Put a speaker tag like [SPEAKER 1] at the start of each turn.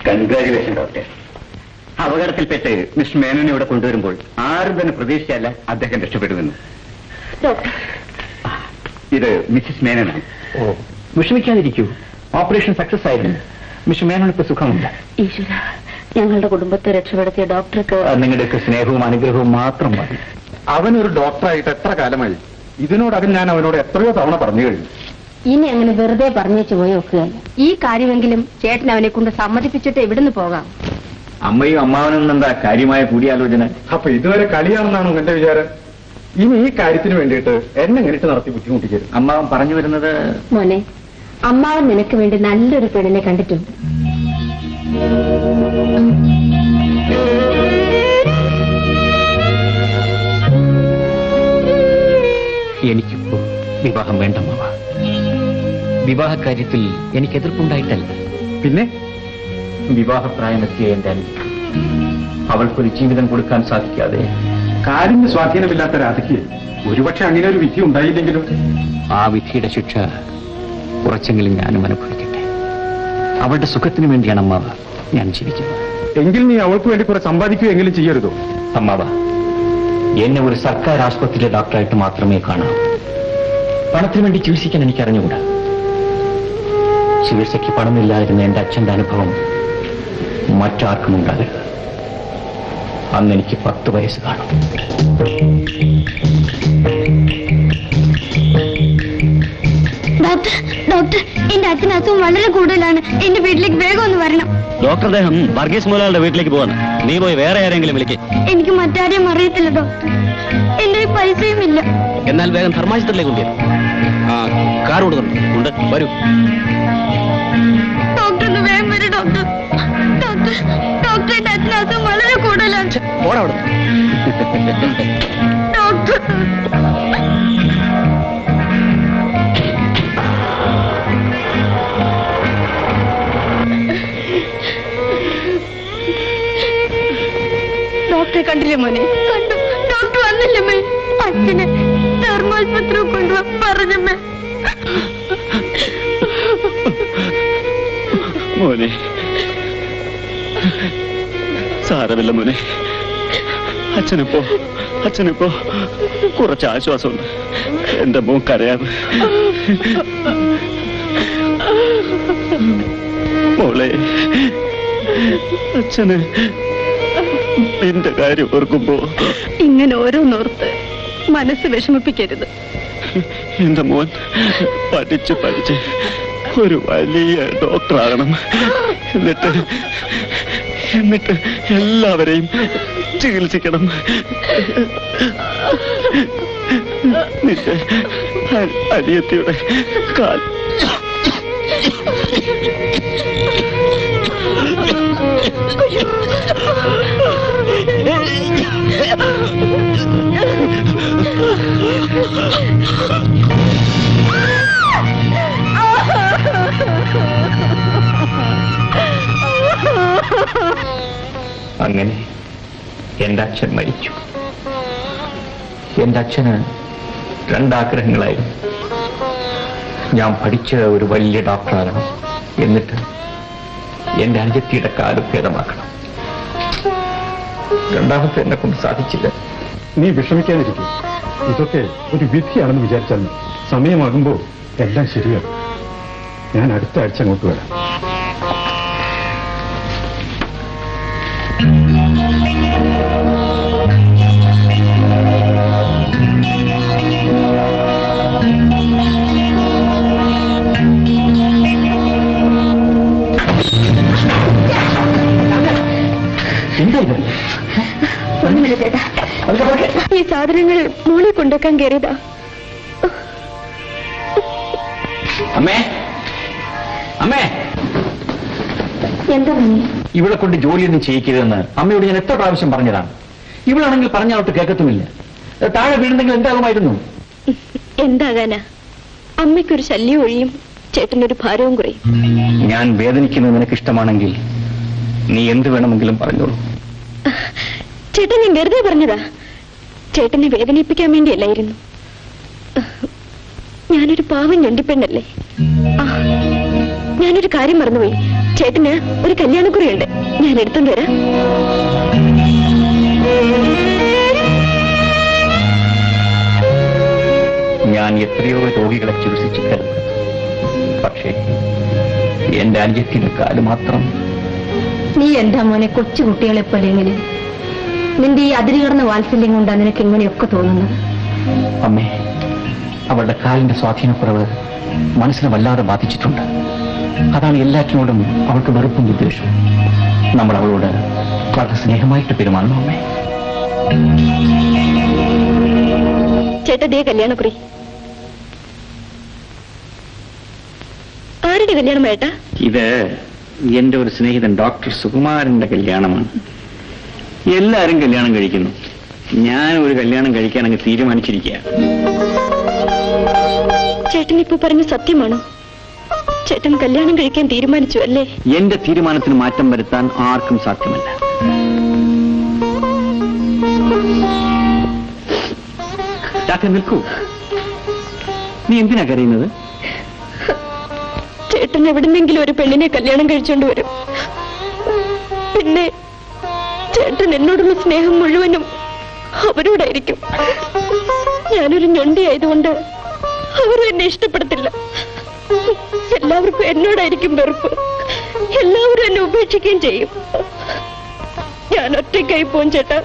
[SPEAKER 1] Congratulation doctor. അപകടത്തിൽപ്പെട്ട് mister മേനോനെ ഇവിടെ കൊണ്ടുവരുമ്പോൾ ആരും തന്നെ പ്രതീക്ഷിച്ചല്ല അദ്ദേഹം രക്ഷപ്പെടുമെന്ന്. ഇത് മിസ്സിസ് മേനോനാണ്. ഓ, വിഷമിക്കാതിരിക്കൂ. ഓപ്പറേഷൻ സക്സസ് ആയിരുന്നു. മിസ്റ്റർ മേനോൻ ഇപ്പൊ സുഖമില്ല.
[SPEAKER 2] ഈശ്വര, ഞങ്ങളുടെ കുടുംബത്തെ രക്ഷപ്പെടുത്തിയ ഡോക്ടർക്ക്
[SPEAKER 1] നിങ്ങളുടെയൊക്കെ സ്നേഹവും അനുഗ്രഹവും മാത്രം മതി.
[SPEAKER 3] അവനൊരു ഡോക്ടറായിട്ട് എത്ര കാലമായി? ഇതിനോടകം ഞാൻ അവനോട് എത്രയോ തവണ പറഞ്ഞു കഴിഞ്ഞു.
[SPEAKER 2] ഇനി അങ്ങനെ വെറുതെ പറഞ്ഞേച്ചു പോയി നോക്കുകയല്ല. ഈ കാര്യമെങ്കിലും ചേട്ടൻ അവനെ കൊണ്ട് സമ്മതിപ്പിച്ചിട്ട് ഇവിടുന്ന് പോകാം.
[SPEAKER 1] അമ്മയും അമ്മാവനും എന്താ കാര്യമായ കൂടിയാലോചന?
[SPEAKER 3] അപ്പൊ ഇതുവരെ കളിയാണെന്നാണോ എന്റെ വിചാരം? ഇനി ഈ കാര്യത്തിന് വേണ്ടിയിട്ട് എന്നെ എങ്ങനെയിട്ട് നടത്തി ബുദ്ധിമുട്ടിക്കരുത്.
[SPEAKER 1] അമ്മാവൻ പറഞ്ഞു വരുന്നത്,
[SPEAKER 2] മോനെ, അമ്മാവൻ നിനക്ക് വേണ്ടി നല്ലൊരു പെണ്ണിനെ കണ്ടിട്ടുണ്ട്.
[SPEAKER 1] എനിക്കിപ്പോ വിവാഹം വേണ്ട അമ്മാവ. വിവാഹകാര്യത്തിൽ എനിക്ക് എതിർപ്പുണ്ടായിട്ടല്ല.
[SPEAKER 3] പിന്നെ
[SPEAKER 1] വിവാഹപ്രായമെത്തിയ എന്റെ അനുജത്തി അവൾക്കൊരു ജീവിതം കൊടുക്കാൻ സാധിക്കാതെ
[SPEAKER 3] കാര്യന് സ്വാധീനമില്ലാത്ത രാധയ്ക്ക് ഒരുപക്ഷെ അങ്ങനെ ഒരു വിധി ഉണ്ടായില്ലെങ്കിലും
[SPEAKER 1] ആ വിധിയുടെ ശിക്ഷ കുറച്ചെങ്കിലും ഞാനും അനുഭവിക്കട്ടെ. അവളുടെ സുഖത്തിന് വേണ്ടിയാണ് അമ്മാവ ഞാൻ ജീവിക്കുന്നത്.
[SPEAKER 3] എങ്കിൽ നീ അവൾക്ക് വേണ്ടി കുറെ സമ്പാദിക്കുകയെങ്കിലും ചെയ്യരുതോ?
[SPEAKER 1] അമ്മാവ, എന്നെ ഒരു സർക്കാർ ആശുപത്രിയിലെ ഡോക്ടറായിട്ട് മാത്രമേ കാണാവൂ. പണത്തിന് വേണ്ടി ചികിത്സിക്കാൻ എനിക്ക് അറിഞ്ഞുകൂടാ. ചികിത്സയ്ക്ക് പണമില്ലാതിരുന്ന എന്റെ അച്ഛന്റെ അനുഭവം മറ്റാർക്കും ഉണ്ടാകരുത്. അന്ന് എനിക്ക് 10 വയസ്സ് കാണും.
[SPEAKER 2] ഡോക്ടർ, എന്റെ അച്ഛന് അസുഖം വളരെ കൂടുതലാണ്. എന്റെ വീട്ടിലേക്ക് വേഗം ഒന്ന് വരണം.
[SPEAKER 1] ഡോക്ടർ അദ്ദേഹം വർഗീസ് മുതലാളുടെ വീട്ടിലേക്ക് പോവാണ്. നീ പോയി വേറെ ആരെങ്കിലും വിളിക്കേ.
[SPEAKER 2] എനിക്ക് മറ്റാരെയും അറിയത്തില്ല ഡോക്ടർ. എന്റെ പൈസയും ഇല്ല.
[SPEAKER 1] എന്നാൽ വേഗം ധർമാശുപത്രിയിലേക്ക് കൊണ്ടുവരും. കാർ കൊടുക്കുന്നുണ്ട്, വരൂ.
[SPEAKER 2] ഡോക്ടർ ഒന്ന് വേഗം വരും. ഡോക്ടർ, എന്റെ അച്ഛന് അസുഖം വളരെ കൂടുതലാണ്. ഡോക്ടർ, ഡോക്ടറെ കണ്ടില്ലേ മോനെ? കണ്ടു. ഡോക്ടർ വന്നില്ലമ്മേ. അച്ഛനെ ധർമാശുപത്രി കൊണ്ടുപോകാൻ പറഞ്ഞമ്മേ.
[SPEAKER 1] മോനെ, സാരമില്ല മോനെ. അച്ഛനിപ്പോ കുറച്ച് ആശ്വാസമുണ്ട്. എന്റെ മോക്കറിയാതെ. മോളെ, അച്ഛന് നിന്റെ കാര്യം ഓർക്കുമ്പോ
[SPEAKER 2] ഇങ്ങനെ ഓരോന്നോർത്ത് മനസ്സ് വിഷമിപ്പിക്കരുത്.
[SPEAKER 1] എന്റെ മോൻ പഠിച്ച് ഒരു വലിയ ഡോക്ടറാകണം. എന്നിട്ട് എല്ലാവരെയും ചികിത്സിക്കണം. നിന്റെ അനിയത്തിയുടെ കാൽ അങ്ങനെ എന്റെ അച്ഛൻ മരിച്ചു. എന്റെ അച്ഛന് 2 ആഗ്രഹങ്ങളായിരുന്നു. ഞാൻ പഠിച്ച ഒരു വലിയ ഡോക്ടറാകണം, എന്നിട്ട് എന്റെ അനുജത്തിയുടെ കാല് ഭേദമാക്കണം. രണ്ടാമത്തെ എന്നെ കൊണ്ട് സാധിച്ചില്ല.
[SPEAKER 3] നീ വിഷമിക്കാതിരിക്കും. ഇതൊക്കെ ഒരു വിധിയാണെന്ന് വിചാരിച്ചാൽ സമയമാകുമ്പോൾ എല്ലാം ശരിയാകും. ഞാൻ അടുത്ത ആഴ്ച അങ്ങോട്ട് വരാം.
[SPEAKER 2] ഈ സാധനങ്ങൾ മൂളി കൊണ്ടുവെക്കാൻ കയറിയതാ.
[SPEAKER 1] അമ്മേ,
[SPEAKER 2] എന്താ
[SPEAKER 1] ഇവിടെ കൊണ്ട് ജോലിയൊന്നും ചെയ്യിക്കരുതെന്ന് അമ്മയോട് ഞാൻ എത്ര പ്രാവശ്യം പറഞ്ഞതാണ്. ഇവളാണെങ്കിൽ പറഞ്ഞാലോട്ട് കേൾക്കത്തുമില്ല. താഴെ വീഴുന്നെങ്കിൽ എന്താകുമായിരുന്നു?
[SPEAKER 2] എന്താകാനാ? അമ്മയ്ക്കൊരു ശല്യം ഒഴിയും, ചേട്ടനൊരു ഭാരവും കുറയും.
[SPEAKER 1] ഞാൻ വേദനിക്കുന്നത് നിനക്കിഷ്ടമാണെങ്കിൽ നീ എന്ത് വേണമെങ്കിലും പറഞ്ഞോളൂ.
[SPEAKER 2] ചേട്ടൻ ഞാൻ വെറുതെ പറഞ്ഞതാ. ചേട്ടനെ വേദനിപ്പിക്കാൻ വേണ്ടിയല്ലായിരുന്നു. ഞാനൊരു പാവം ഞൊണ്ടിപ്പെണ്ണല്ലേ. ഞാനൊരു കാര്യം മറന്നുപോയി. ചേട്ടന് ഒരു കല്യാണക്കുറിയുണ്ട്, ഞാൻ എടുത്തോണ്ട് വരാം.
[SPEAKER 1] ഞാൻ എത്രയോ രോഗികളെ ചികിത്സിച്ച് കരുതുന്നു. പക്ഷേ എന്റെ അനുജത്തിന്റെ കാല് മാത്രം.
[SPEAKER 2] നീ എന്താ മോനെ കൊച്ചു കുട്ടികളെ പോലെങ്കിലും നിന്റെ ഈ അതിരുകടന്ന വാത്സല്യം കൊണ്ടാണ് നിനക്ക് ഇങ്ങനെയൊക്കെ തോന്നുന്നത്.
[SPEAKER 1] അമ്മേ, അവളുടെ കാലിന്റെ സ്വാധീനക്കുറവ് മനസ്സിനെ വല്ലാതെ ബാധിച്ചിട്ടുണ്ട്. അതാണ് എല്ലാറ്റിനോടും അവൾക്ക് വെറുപ്പും വിദ്വേഷവും. നമ്മൾ അവളോട് വളരെ സ്നേഹമായിട്ട് പെരുമാറണം അമ്മേ.
[SPEAKER 2] ചേട്ടാ, ദേ കല്യാണക്കുറി. ആരുടെ കല്യാണം ഏട്ടാ?
[SPEAKER 1] ഇത് എന്റെ ഒരു സ്നേഹിതൻ ഡോക്ടർ സുകുമാരന്റെ കല്യാണമാണ്. എല്ലാരും കല്യാണം കഴിക്കുന്നു, ഞാൻ ഒരു കല്യാണം കഴിക്കാനങ്ങ് തീരുമാനിച്ചിരിക്കുക.
[SPEAKER 2] ചേട്ടൻ ഇപ്പൊ പറഞ്ഞ സത്യമാണോ? ചേട്ടൻ കല്യാണം കഴിക്കാൻ തീരുമാനിച്ചു അല്ലേ?
[SPEAKER 1] എന്റെ തീരുമാനത്തിന് മാറ്റം വരുത്താൻ ആർക്കും സാധ്യമല്ല. ചാക്ക നിൽക്കൂ, നീ എന്തിനാ കരയുന്നത്?
[SPEAKER 2] ചേട്ടൻ എവിടുന്നെങ്കിലും ഒരു പെണ്ണിനെ കല്യാണം കഴിച്ചോണ്ട് വരും. പിന്നെ ചേട്ടൻ എന്നോടുള്ള സ്നേഹം മുഴുവനും അവരോടായിരിക്കും. ഞാനൊരു ഞൊണ്ടി ആയതുകൊണ്ട് അവരും എന്നെ ഇഷ്ടപ്പെടത്തില്ല. എല്ലാവർക്കും എന്നോടായിരിക്കും വെറുപ്പ്. എല്ലാവരും എന്നെ ഉപേക്ഷിക്കുകയും ചെയ്യും. ഞാൻ ഒറ്റയ്ക്കായി പോവും ചേട്ടാ.